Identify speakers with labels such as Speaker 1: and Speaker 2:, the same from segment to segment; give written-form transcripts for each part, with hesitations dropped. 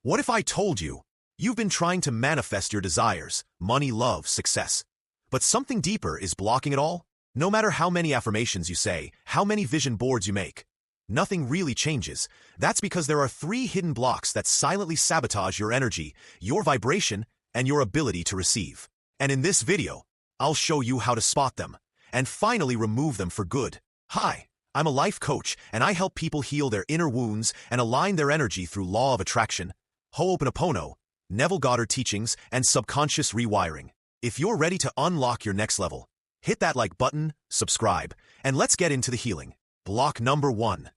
Speaker 1: What if I told you you've been trying to manifest your desires, money, love, success, but something deeper is blocking it all? No matter how many affirmations you say, how many vision boards you make, nothing really changes. That's because there are 3 hidden blocks that silently sabotage your energy, your vibration, and your ability to receive. And in this video, I'll show you how to spot them and finally remove them for good. Hi, I'm a life coach, and I help people heal their inner wounds and align their energy through law of attraction, Ho'oponopono, Neville Goddard teachings, and subconscious rewiring. If you're ready to unlock your next level, hit that like button, subscribe, and let's get into the healing. Block number 1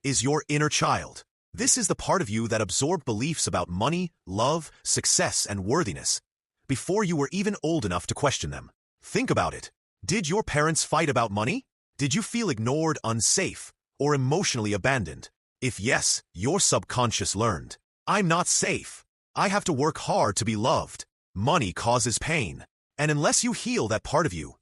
Speaker 1: is your inner child. This is the part of you that absorbed beliefs about money, love, success, and worthiness before you were even old enough to question them. Think about it. Did your parents fight about money? Did you feel ignored, unsafe, or emotionally abandoned? If yes, your subconscious learned, I'm not safe. I have to work hard to be loved. Money causes pain. And unless you heal that part of you,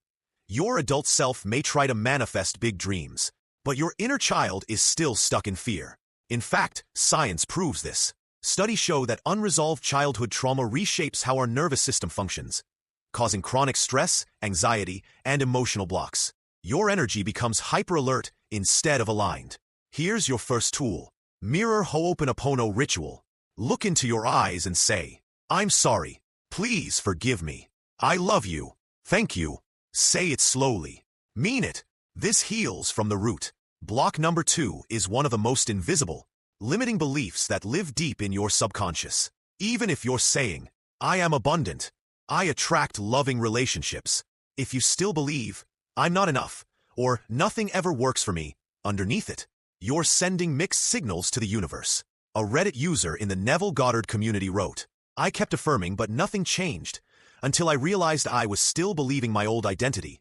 Speaker 1: your adult self may try to manifest big dreams, but your inner child is still stuck in fear. In fact, science proves this. Studies show that unresolved childhood trauma reshapes how our nervous system functions, causing chronic stress, anxiety, and emotional blocks. Your energy becomes hyper-alert instead of aligned. Here's your first tool. Mirror Ho'oponopono ritual. Look into your eyes and say, I'm sorry. Please forgive me. I love you. Thank you. Say it slowly. Mean it. This heals from the root. Block number 2 is one of the most invisible, limiting beliefs that live deep in your subconscious. Even if you're saying, I am abundant, I attract loving relationships, if you still believe, I'm not enough, or nothing ever works for me, underneath it, you're sending mixed signals to the universe. A Reddit user in the Neville Goddard community wrote, I kept affirming but nothing changed, until I realized I was still believing my old identity.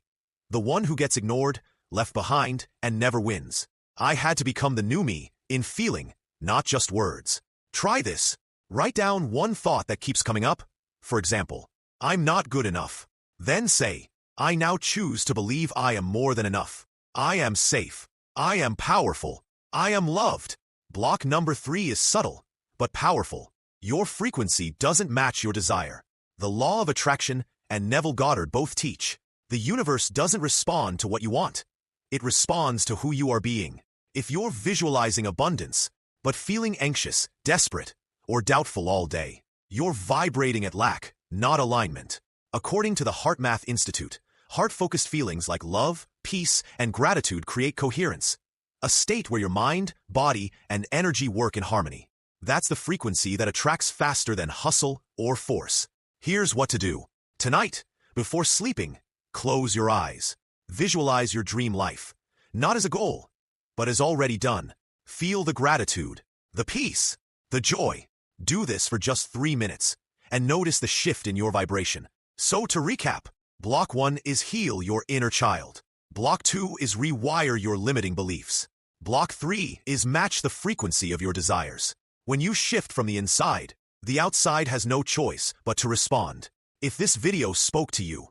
Speaker 1: The one who gets ignored, left behind, and never wins. I had to become the new me, in feeling, not just words. Try this. Write down one thought that keeps coming up. For example, I'm not good enough. Then say, I now choose to believe I am more than enough. I am safe. I am powerful. I am loved. Block number 3 is subtle, but powerful. Your frequency doesn't match your desire. The law of attraction and Neville Goddard both teach, the universe doesn't respond to what you want. It responds to who you are being. If you're visualizing abundance, but feeling anxious, desperate, or doubtful all day, you're vibrating at lack, not alignment. According to the HeartMath Institute, heart-focused feelings like love, peace, and gratitude create coherence, a state where your mind, body, and energy work in harmony. That's the frequency that attracts faster than hustle or force. Here's what to do. Tonight, before sleeping, close your eyes. Visualize your dream life, not as a goal, but as already done. Feel the gratitude, the peace, the joy. Do this for just 3 minutes, and notice the shift in your vibration. So to recap, block 1 is heal your inner child. Block 2 is rewire your limiting beliefs. Block 3 is match the frequency of your desires. When you shift from the inside, the outside has no choice but to respond. If this video spoke to you,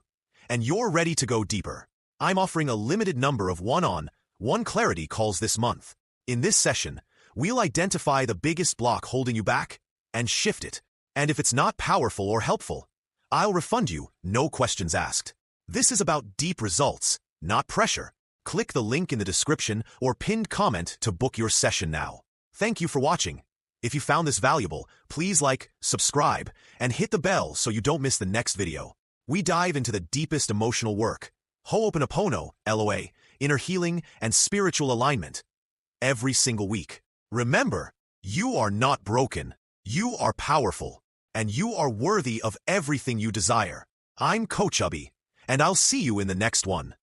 Speaker 1: and you're ready to go deeper, I'm offering a limited number of one-on-one clarity calls this month. In this session, we'll identify the biggest block holding you back and shift it. And if it's not powerful or helpful, I'll refund you, no questions asked. This is about deep results, not pressure. Click the link in the description or pinned comment to book your session now. Thank you for watching. If you found this valuable, please like, subscribe, and hit the bell so you don't miss the next video. We dive into the deepest emotional work, Ho'oponopono, LOA, inner healing, and spiritual alignment, every single week. Remember, you are not broken, you are powerful, and you are worthy of everything you desire. I'm Coach Ubby, and I'll see you in the next one.